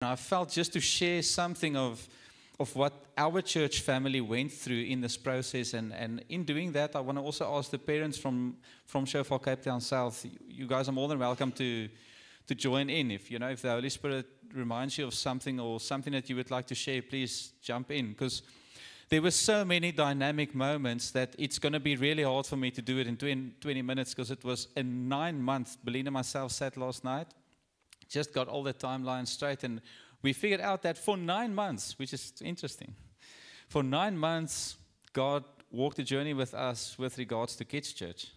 I felt just to share something of what our church family went through in this process. And in doing that, I want to also ask the parents from Shofar Cape Town South, you guys are more than welcome to join in. If if the Holy Spirit reminds you of something or something that you would like to share, please jump in. Because there were so many dynamic moments that it's going to be really hard for me to do it in 20 minutes, because it was a 9-month, Belinda and myself sat last night, just got all the timelines straight, and we figured out that for 9 months, which is interesting, for 9 months, God walked the journey with us with regards to Kids Church.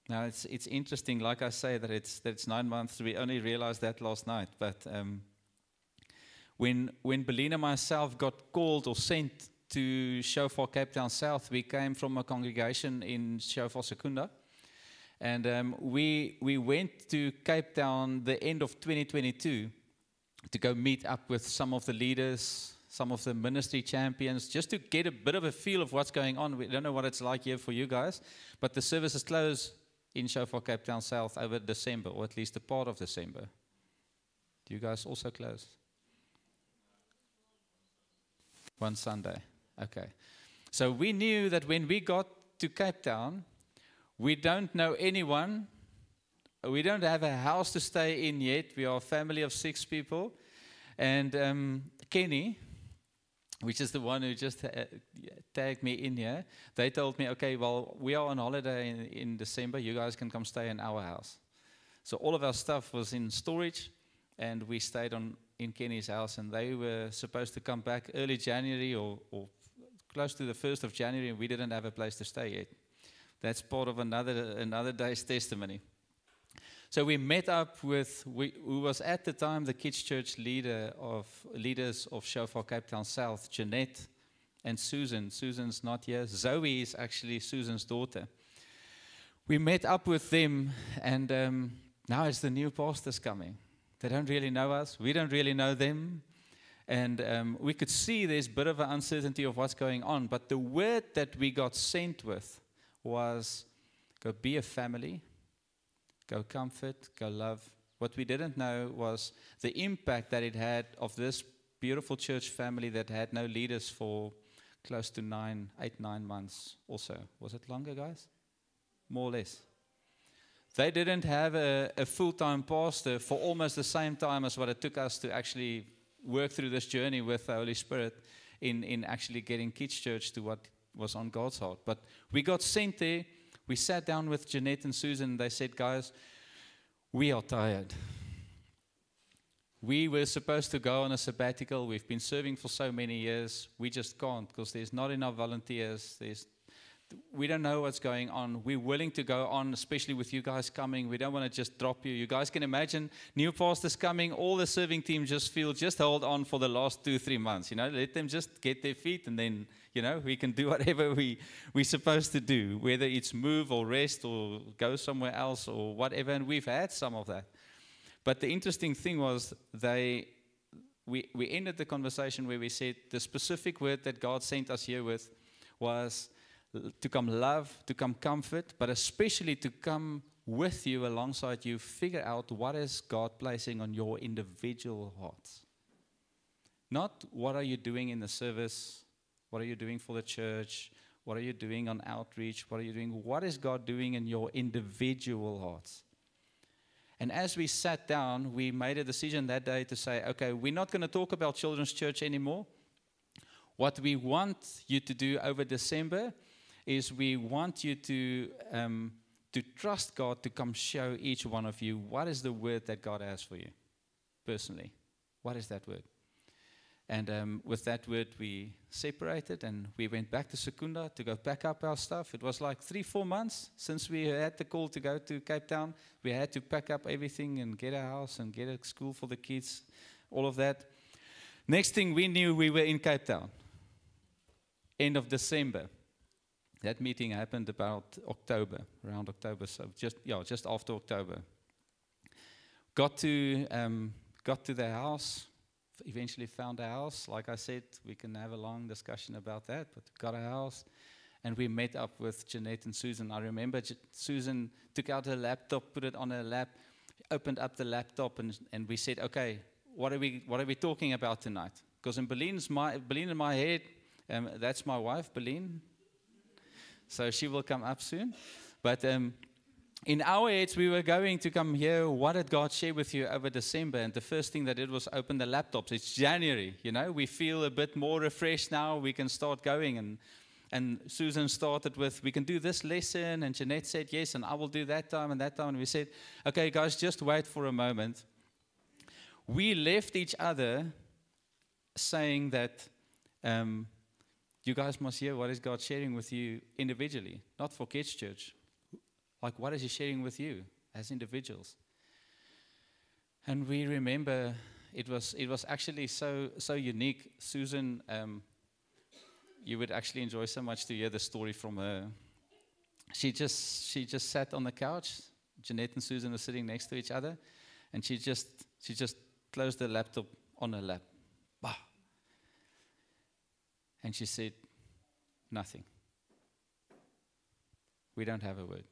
Now, it's interesting, like I say, that it's 9 months. We only realized that last night. But when Belinda and myself got called or sent to Shofar Cape Town South, we came from a congregation in Shofar Secunda. And we went to Cape Town the end of 2022 to go meet up with some of the leaders, some of the ministry champions, just to get a bit of a feel of what's going on. We don't know what it's like here for you guys, but the services close in Shofar Cape Town South over December, or at least a part of December. Do you guys also close? One Sunday. Okay. So we knew that when we got to Cape Town, we don't know anyone. We don't have a house to stay in yet. We are a family of 6 people. And Kenny, which is the one who just tagged me in here, they told me, okay, well, we are on holiday in December. You guys can come stay in our house. So all of our stuff was in storage, and we stayed in Kenny's house. And they were supposed to come back early January or close to the 1st of January, and we didn't have a place to stay yet. That's part of another day's testimony. So we met up with who was at the time the Kids Church leaders of Shofar Cape Town South, Jeanette and Susan. Susan's not here. Zoe is actually Susan's daughter. We met up with them, and now it's the new pastors coming. They don't really know us. We don't really know them. And we could see there's a bit of an uncertainty of what's going on. But the word that we got sent with was, go be a family, go comfort, go love. What we didn't know was the impact that it had of this beautiful church family that had no leaders for close to 8, 9 months also. Was it longer, guys? More or less. They didn't have a full-time pastor for almost the same time as what it took us to actually work through this journey with the Holy Spirit in actually getting Kids Church to what was on God's heart. But we got sent there. We sat down with Jeanette and Susan, and they said, guys, we are tired. We were supposed to go on a sabbatical. We've been serving for so many years. We just can't, because there's not enough volunteers. We don't know what's going on. We're willing to go on, especially with you guys coming. We don't want to just drop you. You guys can imagine new pastors coming. All the serving team just hold on for the last 2-3 months. Let them just get their feet, and then, we can do whatever we're supposed to do, whether it's move or rest or go somewhere else or whatever. And we've had some of that. But the interesting thing was we ended the conversation where we said the specific word that God sent us here with was to come love, to come comfort, but especially to come with you, alongside you, figure out what is God placing on your individual hearts. Not what are you doing in the service, what are you doing for the church, what are you doing on outreach, what is God doing in your individual hearts? And as we sat down, we made a decision that day to say, okay, we're not going to talk about children's church anymore. What we want you to do over December is we want you to trust God to come show each one of you what is the word that God has for you personally. What is that word? And with that word, we separated and we went back to Secunda to go pack up our stuff. It was like 3-4 months since we had the call to go to Cape Town. We had to pack up everything and get a house and get a school for the kids, all of that. Next thing we knew, we were in Cape Town, end of December. That meeting happened about around October, so just after October. Got to the house, eventually found a house. Like I said, we can have a long discussion about that, but got a house, and we met up with Jeanette and Susan. I remember Susan took out her laptop, put it on her lap, opened up the laptop, and we said, okay, what are we talking about tonight? Because in Beleen in my head, that's my wife, Beleen. So she will come up soon. But in our heads, we were going to come here. What did God share with you over December? And the first thing that did was open the laptops. It's January, we feel a bit more refreshed now. We can start going. And Susan started with, we can do this lesson. And Jeanette said, yes, and I will do that time and that time. And we said, okay, guys, just wait for a moment. We left each other saying that you guys must hear what is God sharing with you individually, not for Kids Church. Like, what is He sharing with you as individuals? And we remember it was actually so unique. Susan, you would actually enjoy so much to hear the story from her. She just sat on the couch. Jeanette and Susan were sitting next to each other, and she just closed the laptop on her lap. Bah. And she said, nothing. We don't have a word.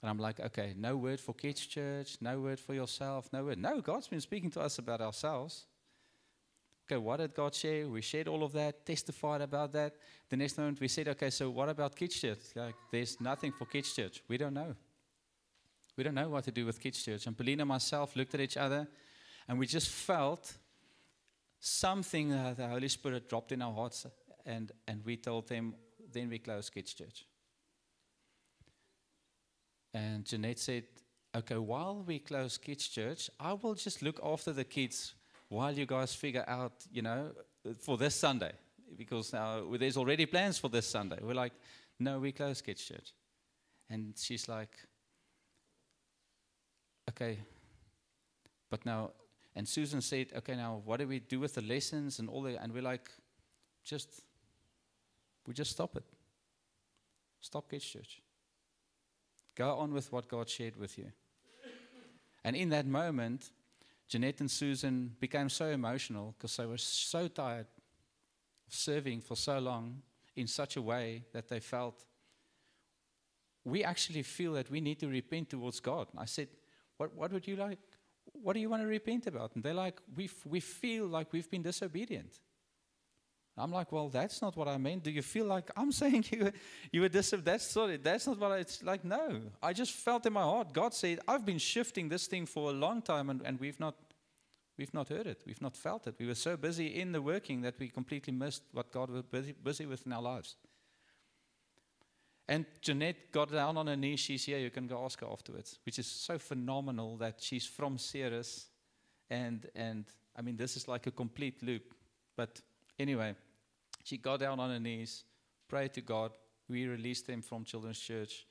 And I'm like, okay, no word for Kids Church, no word for yourself, no word. No, God's been speaking to us about ourselves. Okay, what did God share? We shared all of that, testified about that. The next moment we said, okay, so what about Kids Church? Like, there's nothing for Kids Church. We don't know. We don't know what to do with Kids Church. And Pauline and myself looked at each other, and we just felt something that the Holy Spirit dropped in our hearts, and we told them, then we close Kids Church. And Jeanette said, okay, while we close Kids Church, I will just look after the kids while you guys figure out, for this Sunday. Because now there's already plans for this Sunday. We're like, no, we close Kids Church. And she's like, okay, but now, and Susan said, okay, now what do we do with the lessons and all that? And we're like, we just stop it. Stop Kids Church. Go on with what God shared with you. And in that moment, Jeanette and Susan became so emotional because they were so tired of serving for so long in such a way that they felt, we actually feel that we need to repent towards God. And I said, what would you like? What do you want to repent about? And they're like, we feel like we've been disobedient. I'm like, well, that's not what I meant. Do you feel like I'm saying you were disobedient? That's not what it's like. No, I just felt in my heart. God said, I've been shifting this thing for a long time, and we've not heard it. We've not felt it. We were so busy in the working that we completely missed what God was busy with in our lives. And Jeanette got down on her knees. She's here. You can go ask her afterwards, which is so phenomenal that she's from Ceres. And I mean, this is like a complete loop. But anyway, she got down on her knees, prayed to God. We released them from Children's Church.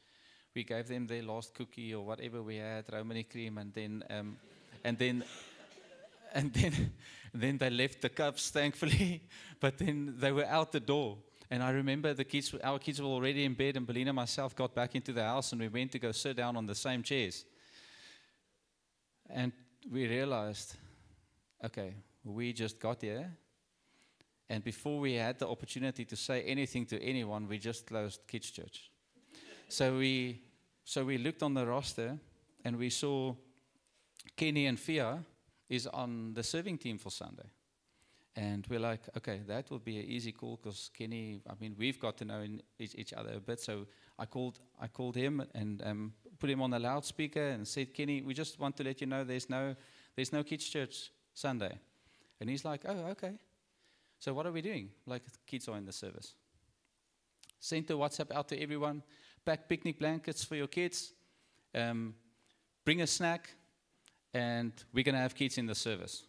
We gave them their last cookie or whatever we had, Romany cream, and then they left the cups, thankfully. But then they were out the door. And I remember our kids were already in bed, and Belina and myself got back into the house, and we went to go sit down on the same chairs. And we realized, okay, we just got here. And before we had the opportunity to say anything to anyone, we just closed Kids Church. So we looked on the roster, and we saw Kenny and Fia is on the serving team for Sunday. And we're like, okay, that will be an easy call because Kenny, I mean, we've got to know each other a bit. So I called him and put him on the loudspeaker and said, Kenny, we just want to let you know there's no Kids Church Sunday. And he's like, oh, okay. So what are we doing? Like, kids are in the service. Sent a WhatsApp out to everyone. Pack picnic blankets for your kids. Bring a snack. And we're going to have kids in the service.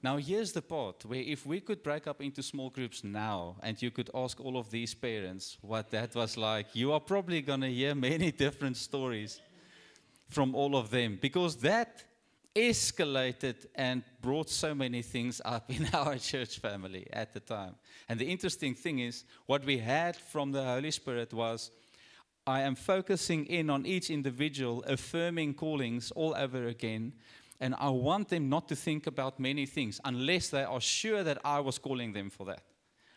Now, here's the part where if we could break up into small groups now and you could ask all of these parents what that was like, you are probably going to hear many different stories from all of them because that escalated and brought so many things up in our church family at the time. And the interesting thing is what we had from the Holy Spirit was, I am focusing in on each individual, affirming callings all over again. And I want them not to think about many things unless they are sure that I was calling them for that.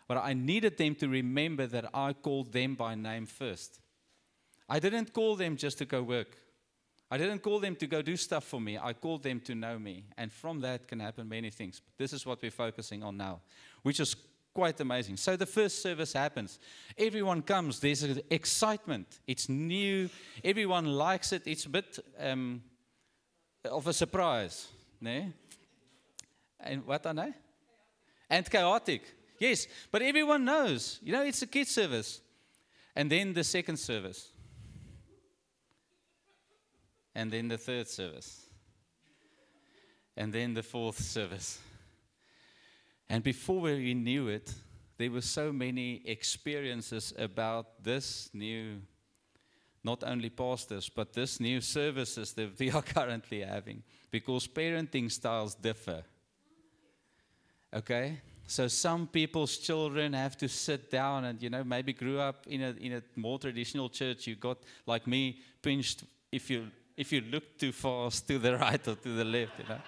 But I needed them to remember that I called them by name first. I didn't call them just to go work. I didn't call them to go do stuff for me. I called them to know me. And from that can happen many things. But this is what we're focusing on now, which is quite amazing. So the first service happens. Everyone comes. There's an excitement. It's new. Everyone likes it. It's a bit of a surprise. Ne? And what I know? And chaotic. Yes, but everyone knows. You know, it's a kids service. And then the second service. And then the third service. And then the fourth service. And before we knew it, there were so many experiences about this new, not only pastors, but this new services that we are currently having. Because parenting styles differ. Okay? So some people's children have to sit down and, you know, maybe grew up in a more traditional church. You got, like me, pinched if you look too fast to the right or to the left, you know.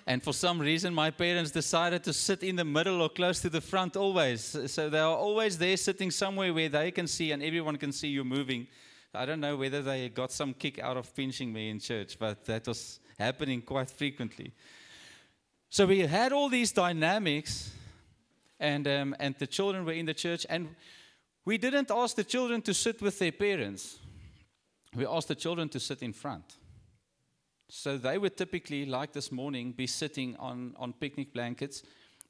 And for some reason, my parents decided to sit in the middle or close to the front always. So they are always there sitting somewhere where they can see and everyone can see you moving. I don't know whether they got some kick out of pinching me in church, but that was happening quite frequently. So we had all these dynamics, and the children were in the church, and we didn't ask the children to sit with their parents. We asked the children to sit in front. So they would typically, like this morning, be sitting on picnic blankets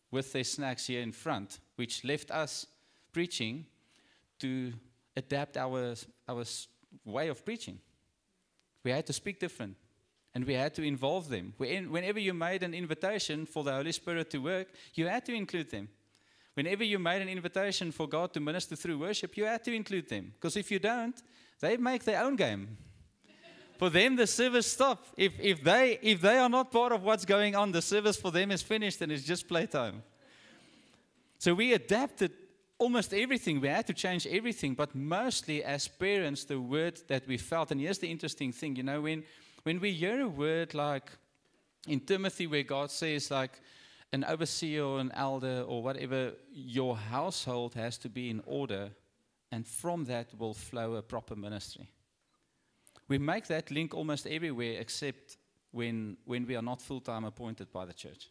with their snacks here in front, which left us preaching to adapt our way of preaching. We had to speak different. And we had to involve them. Whenever you made an invitation for the Holy Spirit to work, you had to include them. Whenever you made an invitation for God to minister through worship, you had to include them. Because if you don't, they make their own game. For them, the service stops. If they are not part of what's going on, the service for them is finished and it's just playtime. So we adapted almost everything. We had to change everything. But mostly as parents, the word that we felt, and here's the interesting thing, you know, when we hear a word like in Timothy where God says like an overseer or an elder or whatever, your household has to be in order, and from that will flow a proper ministry. We make that link almost everywhere except when we are not full-time appointed by the church.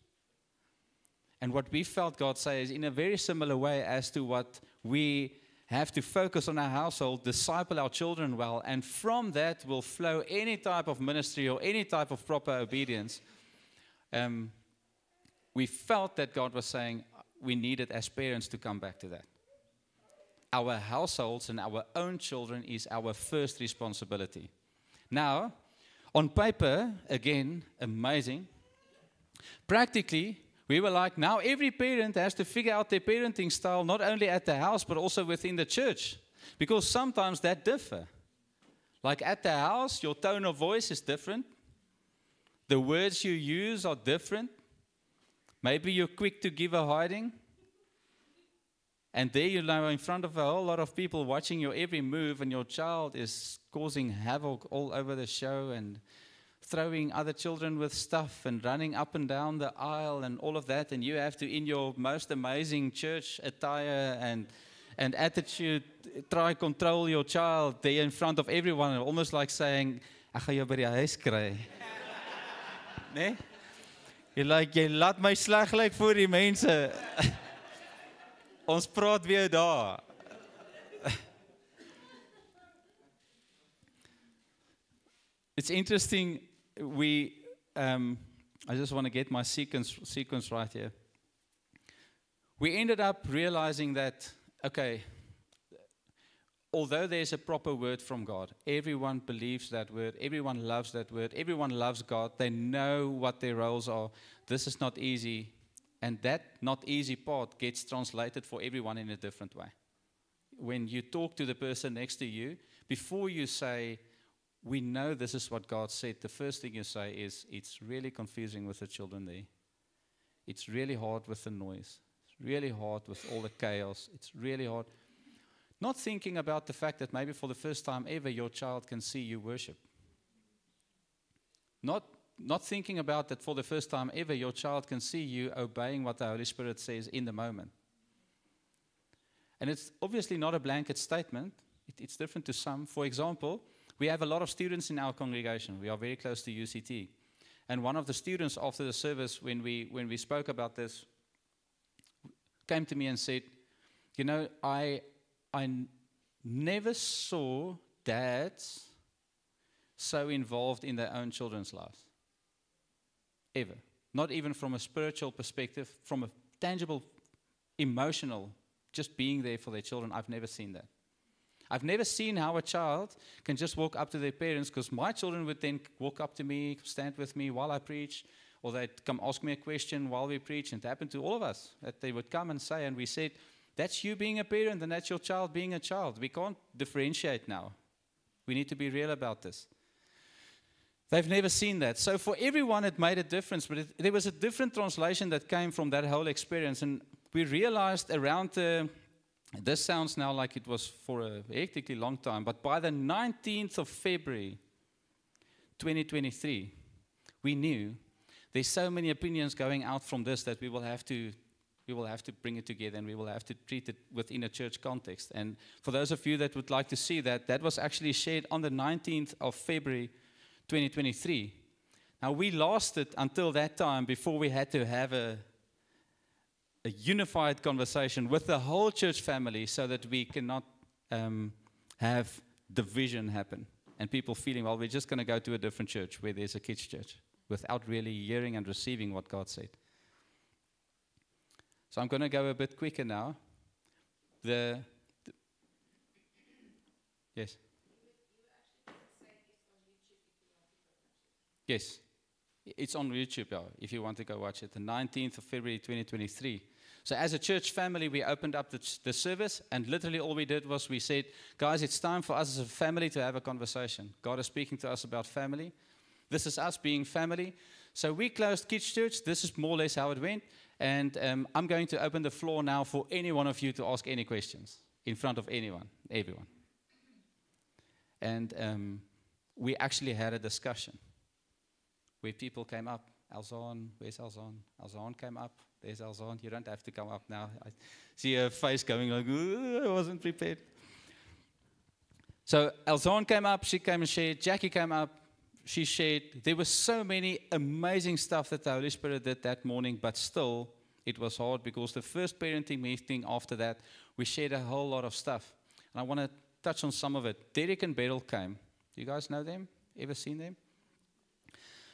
And what we felt God say is in a very similar way as to what we have to focus on our household, disciple our children well, and from that will flow any type of ministry or any type of proper obedience. We felt that God was saying we needed as parents to come back to that. Our households and our own children is our first responsibility. Now, on paper, again, amazing. Practically, we were like, now every parent has to figure out their parenting style, not only at the house, but also within the church. Because sometimes that differ. Like at the house, your tone of voice is different. The words you use are different. Maybe you're quick to give a hiding. And there you know in front of a whole lot of people watching your every move, and your child is causing havoc all over the show and throwing other children with stuff and running up and down the aisle and all of that, and you have to, in your most amazing church attire and attitude, try control your child there in front of everyone, almost like saying, "Ek gaan jou by die huis kry." Nee? Jy laat my sleg lyk voor die mense. Ons praat weer daar. It's interesting. I just want to get my sequence right here. We ended up realizing that, okay, although there's a proper word from God, everyone believes that word, everyone loves that word, everyone loves God, they know what their roles are. This is not easy, and that not easy part gets translated for everyone in a different way. When you talk to the person next to you, before you say, we know this is what God said, the first thing you say is, it's really confusing with the children there. It's really hard with the noise. It's really hard with all the chaos. It's really hard. Not thinking about the fact that maybe for the first time ever your child can see you worship. Not thinking about that for the first time ever your child can see you obeying what the Holy Spirit says in the moment. And it's obviously not a blanket statement. It's different to some. For example, we have a lot of students in our congregation. We are very close to UCT. And one of the students after the service, when we spoke about this, came to me and said, you know, I never saw dads so involved in their own children's lives. Ever. Not even from a spiritual perspective, from a tangible, emotional, just being there for their children. I've never seen that. I've never seen how a child can just walk up to their parents, because my children would then walk up to me, stand with me while I preach, or they'd come ask me a question while we preach. And it happened to all of us, that they would come and say, and we said, that's you being a parent and that's your child being a child. We can't differentiate now. We need to be real about this. They've never seen that. So for everyone it made a difference, but there was a different translation that came from that whole experience. And we realized around this sounds now like it was for a hectically long time, but by the 19th of February 2023, we knew there's so many opinions going out from this that we will have to bring it together, and we will have to treat it within a church context. And for those of you that would like to see that, that was actually shared on the 19th of February 2023. Now, we lasted until that time before we had to have a unified conversation with the whole church family, so that we cannot have division happen and people feeling, well, we're just going to go to a different church where there's a kids' church, without really hearing and receiving what God said. So I'm going to go a bit quicker now. Yes. Yes. It's on YouTube, if you want to go watch it. The 19th of February 2023. So as a church family, we opened up the service, and literally all we did was we said, guys, it's time for us as a family to have a conversation. God is speaking to us about family. This is us being family. So we closed Kids Church. This is more or less how it went. And I'm going to open the floor now for any one of you to ask any questions in front of everyone. And we actually had a discussion where people came up. Alzan, where's Alzan? Alzan came up. There's Alzan. You don't have to come up now. I see her face going like, I wasn't prepared. So Alzan came up. She came and shared. Jackie came up. She shared. There was so many amazing stuff that the Holy Spirit did that morning, but still it was hard, because the first parenting meeting after that, we shared a whole lot of stuff. And I want to touch on some of it. Derek and Beryl came. Do you guys know them? Ever seen them?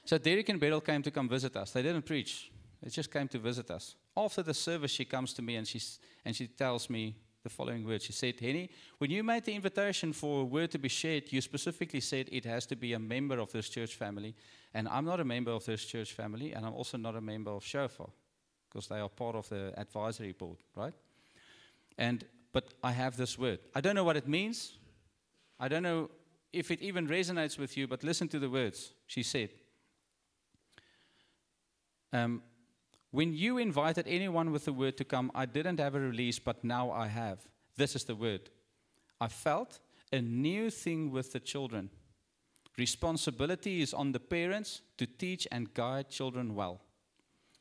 So Derek and Beryl came to come visit us. They didn't preach. They just came to visit us. After the service, she comes to me and she tells me the following words. She said, Henny, when you made the invitation for a word to be shared, you specifically said it has to be a member of this church family. And I'm not a member of this church family, and I'm also not a member of Shofar, because they are part of the advisory board, right? But I have this word. I don't know what it means. I don't know if it even resonates with you, but listen to the words. She said, when you invited anyone with the word to come, I didn't have a release, but now I have. This is the word. I felt a new thing with the children. Responsibility is on the parents to teach and guide children well,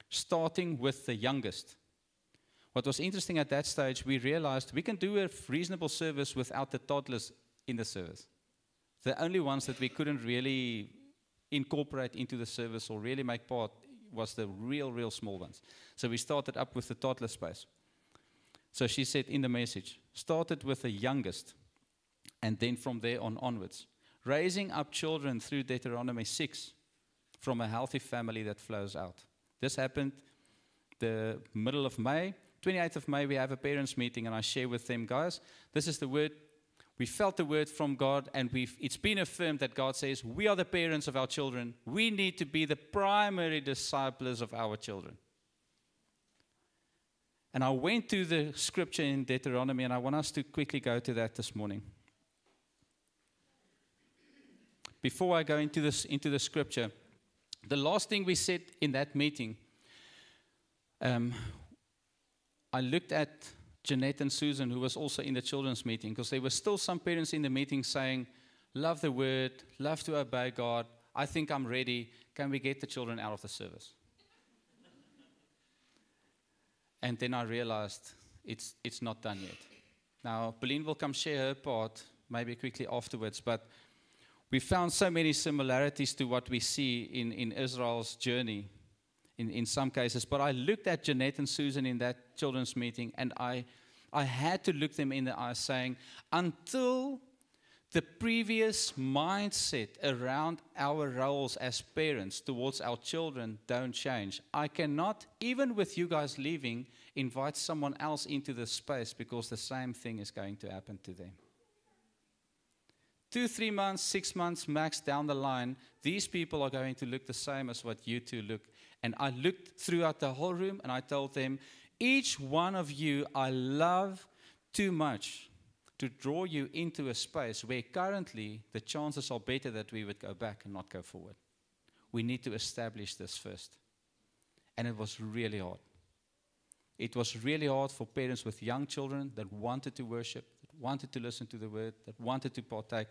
starting with the youngest. What was interesting at that stage, we realized we can do a reasonable service without the toddlers in the service. The only ones that we couldn't really incorporate into the service or really make part was the real small ones. So we started up with the toddler space. So she said in the message, started with the youngest, and then from there on onwards, raising up children through Deuteronomy 6 from a healthy family that flows out. This happened the middle of May. 28th of May, we have a parents meeting, and I share with them, guys, this is the word. We felt the word from God, and it's been affirmed that God says, we are the parents of our children. We need to be the primary disciples of our children. And I went to the scripture in Deuteronomy, and I want us to quickly go to that this morning. Before I go into the scripture, the last thing we said in that meeting, I looked at Jeanette and Susan, who was also in the children's meeting, because there were still some parents in the meeting saying, love the word, love to obey God, I think I'm ready, can we get the children out of the service? And then I realized it's not done yet. Now, Pauline will come share her part, maybe quickly afterwards, but We found so many similarities to what we see in Israel's journey in some cases. But I looked at Jeanette and Susan in that children's meeting, and I had to look them in the eye saying, until the previous mindset around our roles as parents towards our children don't change, I cannot, even with you guys leaving, invite someone else into the space, because the same thing is going to happen to them. 2, 3 months, 6 months max down the line, these people are going to look the same as what you two look. And I looked throughout the whole room and I told them, each one of you I love too much to draw you into a space where currently the chances are better that we would go back and not go forward. We need to establish this first. And it was really hard. It was really hard for parents with young children that wanted to worship, wanted to listen to the word, that wanted to partake.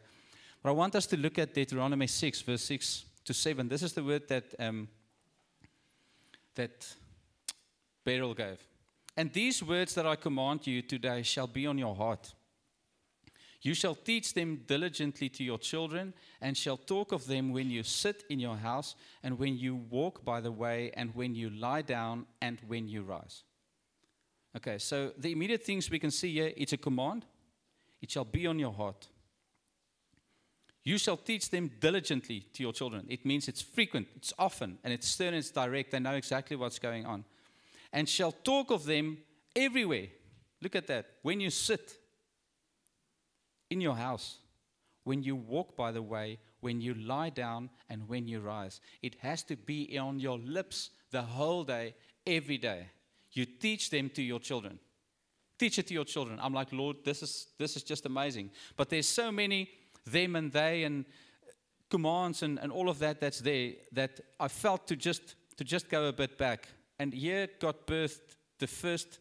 But I want us to look at Deuteronomy 6, verse 6 to 7. This is the word that Beryl gave. And these words that I command you today shall be on your heart. You shall teach them diligently to your children, and shall talk of them when you sit in your house, and when you walk by the way, and when you lie down, and when you rise. Okay, so the immediate things we can see here, it's a command. It shall be on your heart. You shall teach them diligently to your children. It means it's frequent, it's often, and it's stern, it's direct. They know exactly what's going on. And shall talk of them everywhere. Look at that. When you sit in your house, when you walk by the way, when you lie down, and when you rise. It has to be on your lips the whole day, every day. You teach them to your children. Teach it to your children. I'm like, Lord, this is just amazing. But there's so many them and they and commands and all of that that's there, that I felt to just go a bit back. And here got birthed the first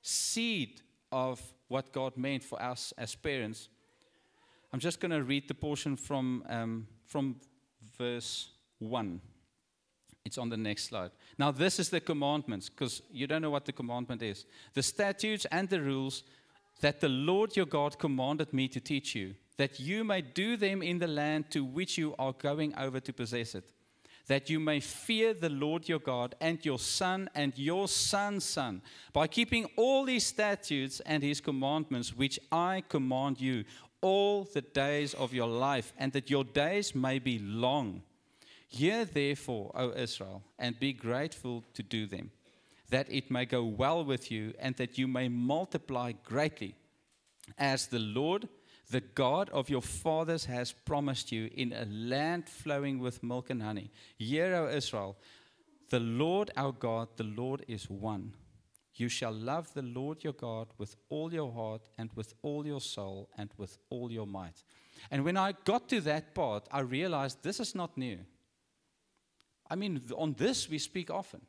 seed of what God meant for us as parents. I'm just going to read the portion from verse 1. It's on the next slide. Now this is the commandments, because you don't know what the commandment is. The statutes and the rules that the Lord your God commanded me to teach you, that you may do them in the land to which you are going over to possess it, that you may fear the Lord your God and your son and your son's son, by keeping all these statutes and his commandments which I command you all the days of your life, and that your days may be long. Hear therefore, O Israel, and be grateful to do them, that it may go well with you, and that you may multiply greatly, as the Lord, the God of your fathers, has promised you, in a land flowing with milk and honey. Hear, O Israel, the Lord our God, the Lord is one. You shall love the Lord your God with all your heart, and with all your soul, and with all your might. And when I got to that part, I realized this is not new. I mean, on this we speak often.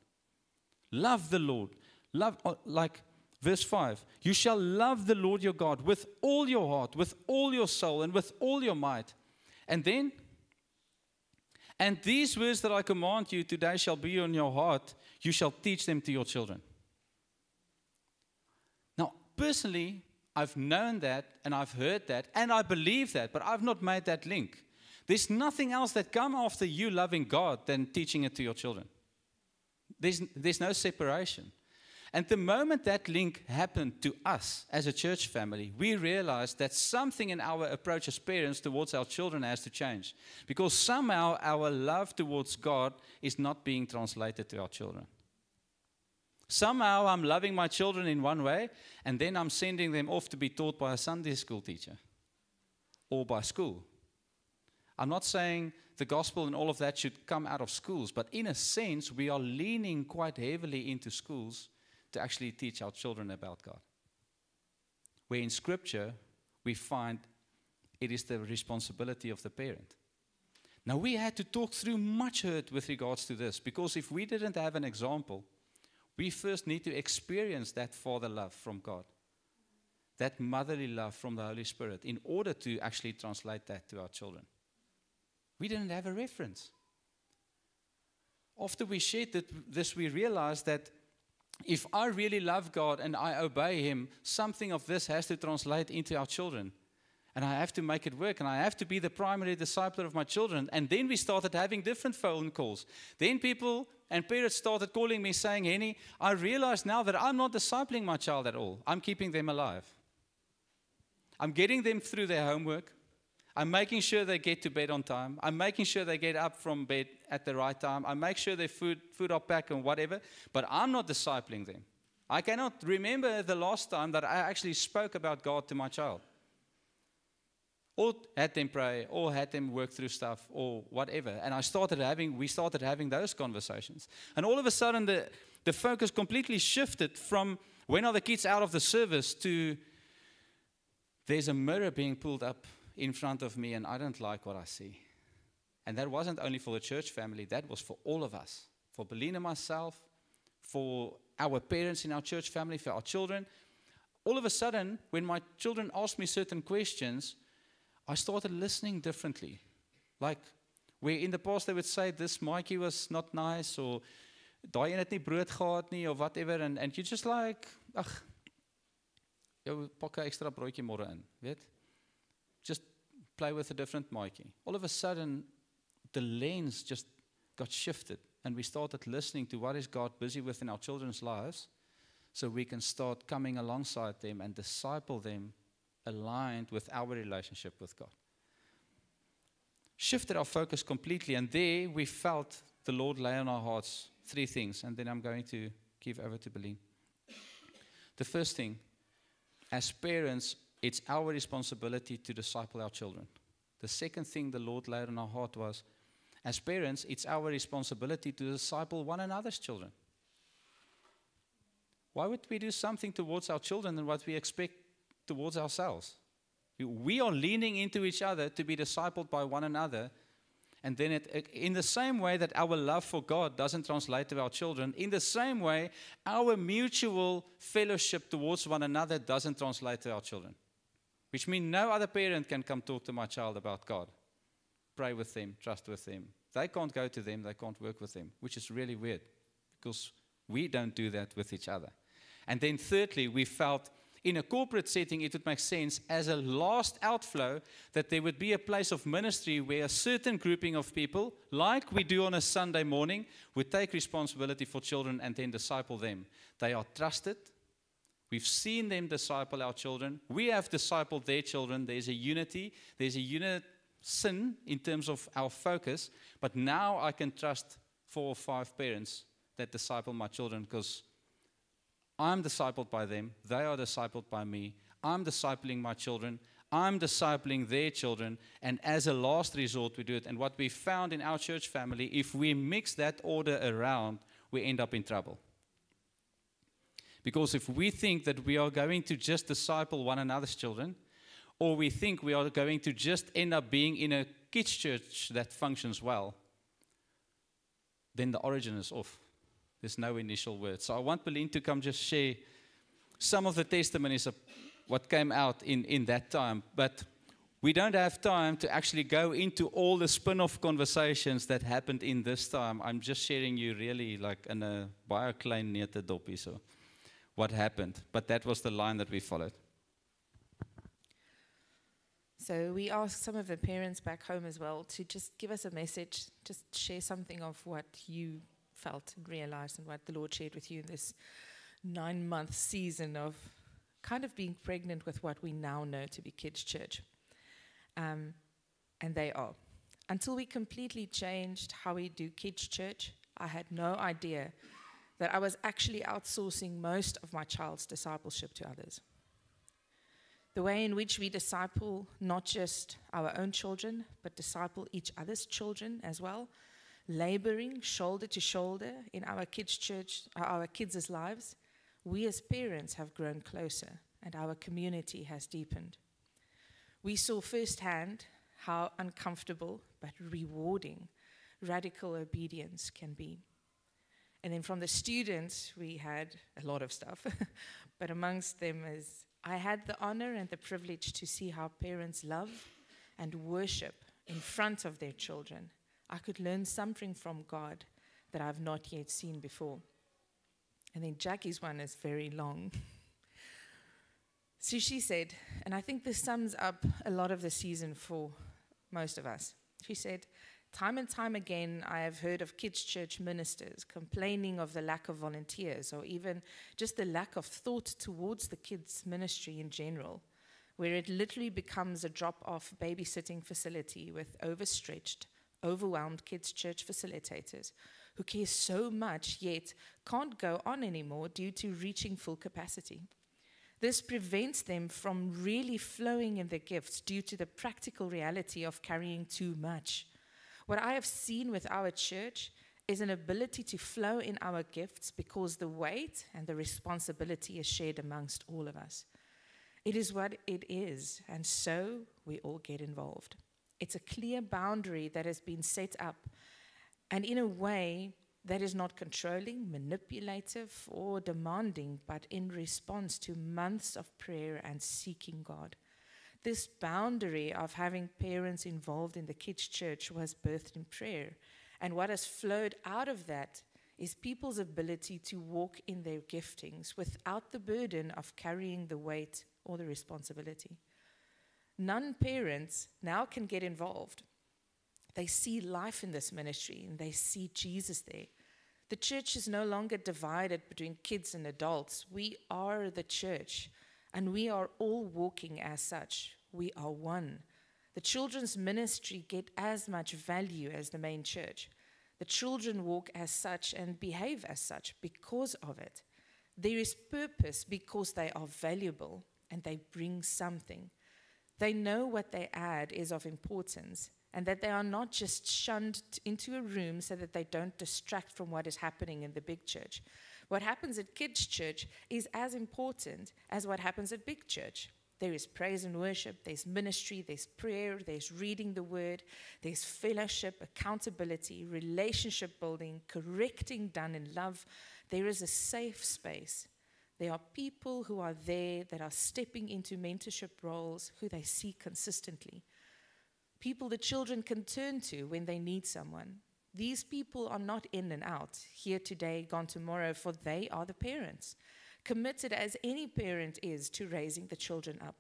Love the Lord. Love, like verse 5. You shall love the Lord your God with all your heart, with all your soul, and with all your might. And then, and these words that I command you today shall be on your heart. You shall teach them to your children. Now, personally, I've known that, and I've heard that, and I believe that, but I've not made that link. There's nothing else that comes after you loving God than teaching it to your children. There's no separation. And the moment that link happened to us as a church family, we realized that something in our approach as parents towards our children has to change. Because somehow our love towards God is not being translated to our children. Somehow I'm loving my children in one way, and then I'm sending them off to be taught by a Sunday school teacher or by school. I'm not saying the gospel and all of that should come out of schools, but in a sense, we are leaning quite heavily into schools to actually teach our children about God. Where in Scripture, we find it is the responsibility of the parent. Now, we had to talk through much hurt with regards to this, because if we didn't have an example, we first need to experience that father love from God, that motherly love from the Holy Spirit, in order to actually translate that to our children. We didn't have a reference. After we shared this, we realized that if I really love God and I obey Him, something of this has to translate into our children. And I have to make it work, and I have to be the primary discipler of my children. And then we started having different phone calls. Then people and parents started calling me saying, Henny, I realize now that I'm not discipling my child at all. I'm keeping them alive. I'm getting them through their homework. I'm making sure they get to bed on time. I'm making sure they get up from bed at the right time. I make sure their food are packed and whatever. But I'm not discipling them. I cannot remember the last time that I actually spoke about God to my child. Or had them pray, or had them work through stuff, or whatever. And we started having those conversations. And all of a sudden, the focus completely shifted from when are the kids out of the service to there's a mirror being pulled up in front of me, and I don't like what I see. And that wasn't only for the church family, that was for all of us. For Beline and myself, for our parents in our church family, for our children. All of a sudden, when my children asked me certain questions, I started listening differently. Like, where in the past they would say, this Mikey was not nice, or daai een het nie brood gehad nie, or whatever, and you just like, ag, jou pak 'n extra broodjie môre in, weet? Just play with a different Mikey. All of a sudden, the lens just got shifted, and we started listening to what is God busy with in our children's lives, so we can start coming alongside them and disciple them aligned with our relationship with God. Shifted our focus completely, and there we felt the Lord lay on our hearts 3 things, and then I'm going to give over to Beline. The first thing, as parents, it's our responsibility to disciple our children. The second thing the Lord laid on our heart was, as parents, it's our responsibility to disciple one another's children. Why would we do something towards our children than what we expect towards ourselves? We are leaning into each other to be discipled by one another. And then in the same way that our love for God doesn't translate to our children, in the same way, our mutual fellowship towards one another doesn't translate to our children. Which means no other parent can come talk to my child about God. Pray with them, trust with them. They can't go to them, they can't work with them, which is really weird because we don't do that with each other. And then thirdly, we felt in a corporate setting, it would make sense as a last outflow that there would be a place of ministry where a certain grouping of people, like we do on a Sunday morning, would take responsibility for children and then disciple them. They are trusted. We've seen them disciple our children. We have discipled their children. There's a unity. There's a unison in terms of our focus. But now I can trust 4 or 5 parents that disciple my children because I'm discipled by them. They are discipled by me. I'm discipling my children. I'm discipling their children. And as a last resort, we do it. And what we found in our church family, if we mix that order around, we end up in trouble. Because if we think that we are going to just disciple one another's children, or we think we are going to just end up being in a kids' church that functions well, then the origin is off. There's no initial word. So I want Beline to come just share some of the testimonies of what came out in that time. But we don't have time to actually go into all the spin-off conversations that happened in this time. I'm just sharing you really like in a baie klein nete doppie so what happened. But that was the line that we followed. So we asked some of the parents back home as well to just give us a message, just share something of what you felt and realized and what the Lord shared with you in this 9-month season of kind of being pregnant with what we now know to be kids' church. And they are. Until we completely changed how we do kids' church, I had no idea that I was actually outsourcing most of my child's discipleship to others. The way in which we disciple not just our own children, but disciple each other's children as well, laboring shoulder to shoulder in our kids' church, our kids' lives, we as parents have grown closer and our community has deepened. We saw firsthand how uncomfortable but rewarding radical obedience can be. And then from the students, we had a lot of stuff, but amongst them is I had the honor and the privilege to see how parents love and worship in front of their children. I could learn something from God that I've not yet seen before. And then Jackie's one is very long. So she said, and I think this sums up a lot of the season for most of us. She said, time and time again, I have heard of kids' church ministers complaining of the lack of volunteers, or even just the lack of thought towards the kids' ministry in general, where it literally becomes a drop-off babysitting facility with overstretched, overwhelmed kids' church facilitators who care so much yet can't go on anymore due to reaching full capacity. This prevents them from really flowing in their gifts due to the practical reality of carrying too much. What I have seen with our church is an ability to flow in our gifts because the weight and the responsibility is shared amongst all of us. It is what it is, and so we all get involved. It's a clear boundary that has been set up, and in a way that is not controlling, manipulative, or demanding, but in response to months of prayer and seeking God. This boundary of having parents involved in the kids' church was birthed in prayer. And what has flowed out of that is people's ability to walk in their giftings without the burden of carrying the weight or the responsibility. Non-parents now can get involved. They see life in this ministry and they see Jesus there. The church is no longer divided between kids and adults. We are the church, and we are all walking as such. We are one. The children's ministry get as much value as the main church. The children walk as such and behave as such because of it. There is purpose because they are valuable and they bring something. They know what they add is of importance, and that they are not just shunned into a room so that they don't distract from what is happening in the big church. What happens at kids' church is as important as what happens at big church. There is praise and worship, there's ministry, there's prayer, there's reading the word, there's fellowship, accountability, relationship building, correcting done in love. There is a safe space. There are people who are there that are stepping into mentorship roles who they see consistently. People the children can turn to when they need someone. These people are not in and out, here today, gone tomorrow, for they are the parents, committed as any parent is to raising the children up.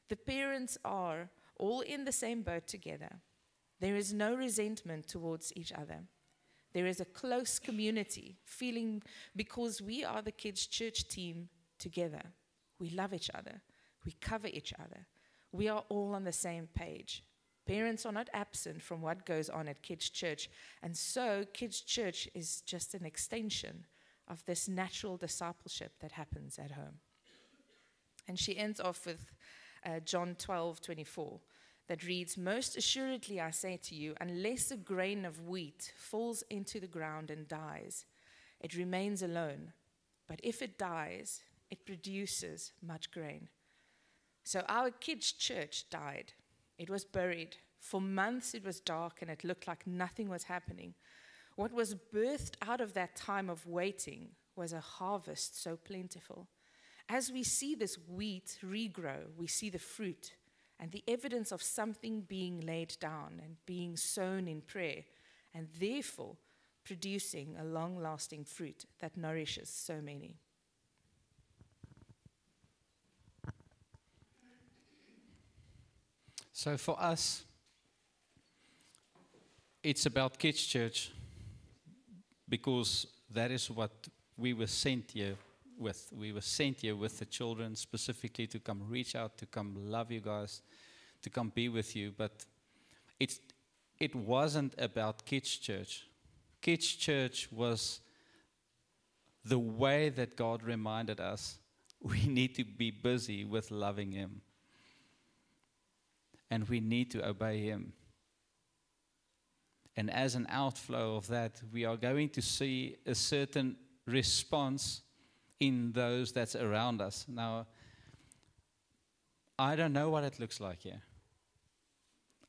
The parents are all in the same boat together. There is no resentment towards each other. There is a close community feeling because we are the kids' church team together. We love each other. We cover each other. We are all on the same page. Parents are not absent from what goes on at kids' church, and so kids' church is just an extension of this natural discipleship that happens at home. And she ends off with John 12:24, that reads, "Most assuredly I say to you, unless a grain of wheat falls into the ground and dies, it remains alone. But if it dies, it produces much grain." So our kids' church died. It was buried. For months it was dark and it looked like nothing was happening. What was birthed out of that time of waiting was a harvest so plentiful. As we see this wheat regrow, we see the fruit and the evidence of something being laid down and being sown in prayer, and therefore producing a long-lasting fruit that nourishes so many. So for us, it's about kids' church because that is what we were sent here with. We were sent here with the children specifically to come reach out, to come love you guys, to come be with you. But it wasn't about kids' church. Kids' church was the way that God reminded us we need to be busy with loving Him. And we need to obey Him. And as an outflow of that, we are going to see a certain response in those that's around us. Now, I don't know what it looks like here.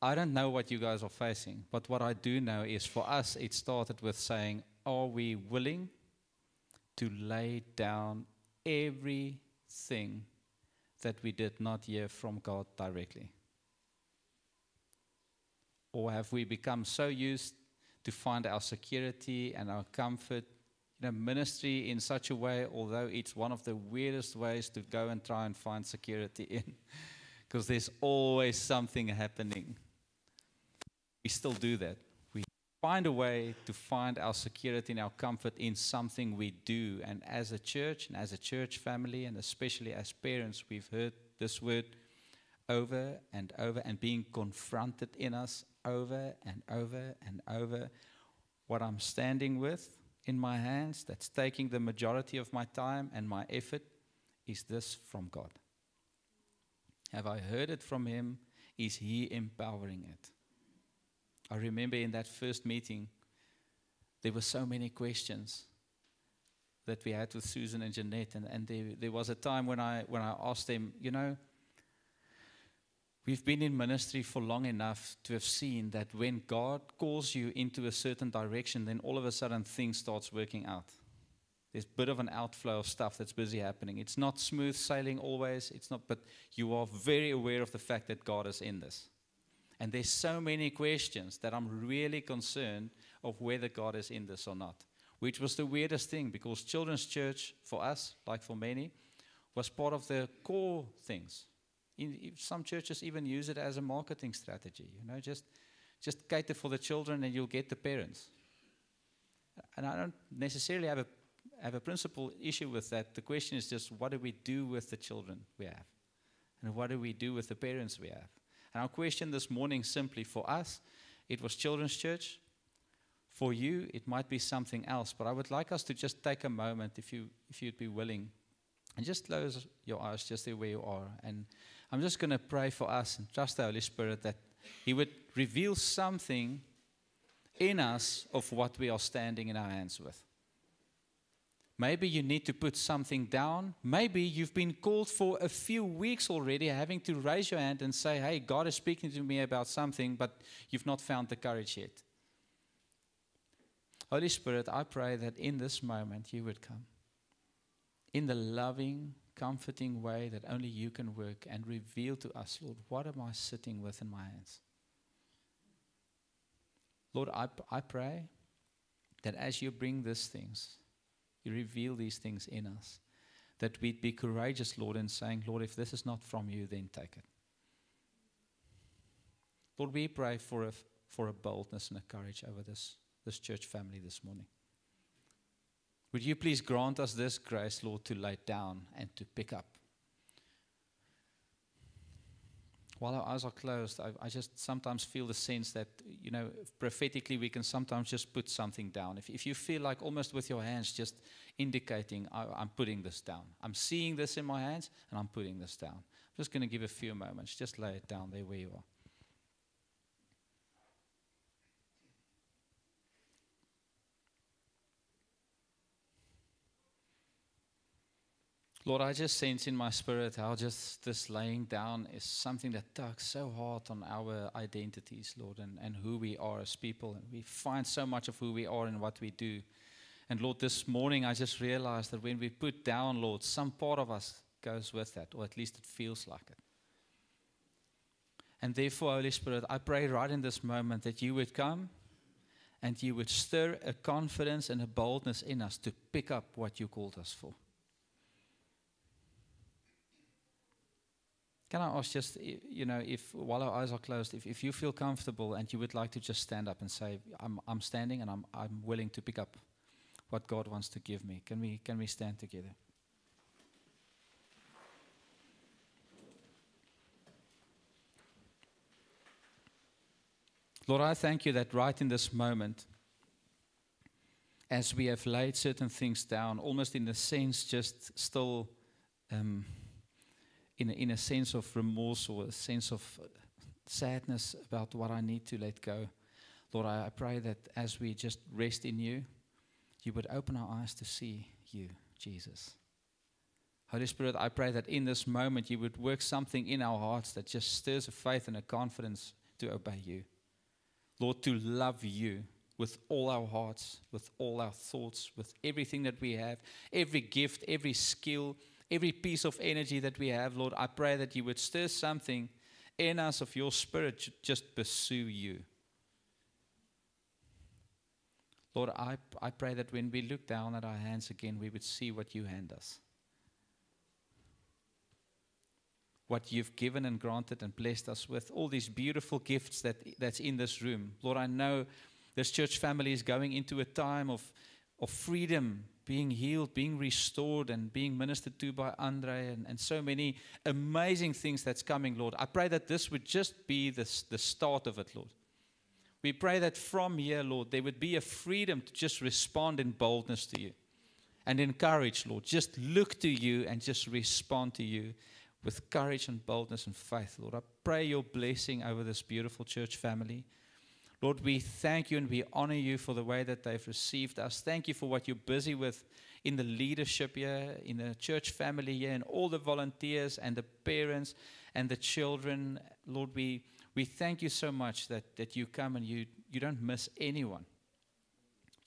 I don't know what you guys are facing. But what I do know is for us, it started with saying, are we willing to lay down everything that we did not hear from God directly? Or have we become so used to find our security and our comfort ministry in such a way, although it's one of the weirdest ways to go and try and find security in, because there's always something happening. We still do that. We find a way to find our security and our comfort in something we do. And as a church and as a church family, and especially as parents, we've heard this word over and over and being confronted in us over and over and over. What I'm standing with in my hands, that's taking the majority of my time and my effort, is this from God? Have I heard it from Him? Is He empowering it? I remember in that first meeting, there were so many questions that we had with Susan and Jeanette, and there was a time when I asked them, we've been in ministry for long enough to have seen that when God calls you into a certain direction, then all of a sudden things starts working out. There's a bit of an outflow of stuff that's busy happening. It's not smooth sailing always, but you are very aware of the fact that God is in this. And there's so many questions that I'm really concerned of whether God is in this or not, which was the weirdest thing, because children's church for us, like for many, was part of the core things. Some churches even use it as a marketing strategy. Just cater for the children and you'll get the parents. And I don't necessarily have a principal issue with that. The question is just, what do we do with the children we have? And what do we do with the parents we have? And our question this morning, simply for us, it was children's church. For you, it might be something else. But I would like us to just take a moment, if you'd be willing, and just close your eyes just there where you are. And I'm just going to pray for us and trust the Holy Spirit that He would reveal something in us of what we are standing in our hands with. Maybe you need to put something down. Maybe you've been called for a few weeks already, having to raise your hand and say, hey, God is speaking to me about something, but you've not found the courage yet. Holy Spirit, I pray that in this moment you would come in the loving, comforting way that only you can work, and reveal to us, Lord, what am I sitting with in my hands? Lord, I pray that as you bring these things, you reveal these things in us, that we'd be courageous, Lord, in saying, Lord, if this is not from you, then take it. Lord, we pray for a boldness and a courage over this church family this morning. Would you please grant us this grace, Lord, to lay down and to pick up? While our eyes are closed, I just sometimes feel the sense that, prophetically we can sometimes just put something down. If you feel like almost with your hands just indicating, I'm putting this down. I'm seeing this in my hands and I'm putting this down. I'm just going to give a few moments. Just lay it down there where you are. Lord, I just sense in my spirit how just this laying down is something that tugs so hard on our identities, Lord, and who we are as people. And we find so much of who we are in what we do. And Lord, this morning I just realized that when we put down, Lord, some part of us goes with that, or at least it feels like it. And therefore, Holy Spirit, I pray right in this moment that you would come and you would stir a confidence and a boldness in us to pick up what you called us for. Can I ask just, if while our eyes are closed, if you feel comfortable and you would like to just stand up and say, I'm standing and I'm willing to pick up what God wants to give me. Can we stand together? Lord, I thank you that right in this moment, as we have laid certain things down, almost in a sense just still in a sense of remorse or a sense of sadness about what I need to let go. Lord, I pray that as we just rest in you, you would open our eyes to see you, Jesus. Holy Spirit, I pray that in this moment you would work something in our hearts that just stirs a faith and a confidence to obey you. Lord, to love you with all our hearts, with all our thoughts, with everything that we have, every gift, every skill, every piece of energy that we have. Lord, I pray that you would stir something in us of your Spirit to just pursue you. Lord, I pray that when we look down at our hands again, we would see what you hand us. What you've given and granted and blessed us with, all these beautiful gifts that's in this room. Lord, I know this church family is going into a time of freedom, being healed, being restored, and being ministered to by Andre, and so many amazing things that's coming, Lord. I pray that this would just be the start of it, Lord. We pray that from here, Lord, there would be a freedom to just respond in boldness to you and in courage, Lord. Just look to you and just respond to you with courage and boldness and faith, Lord. I pray your blessing over this beautiful church family. Lord, we thank you and we honor you for the way that they've received us. Thank you for what you're busy with in the leadership here, in the church family here, and all the volunteers and the parents and the children. Lord, we thank you so much that you come and you don't miss anyone.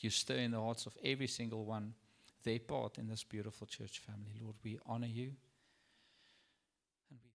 You stir in the hearts of every single one their part in this beautiful church family. Lord, we honor you.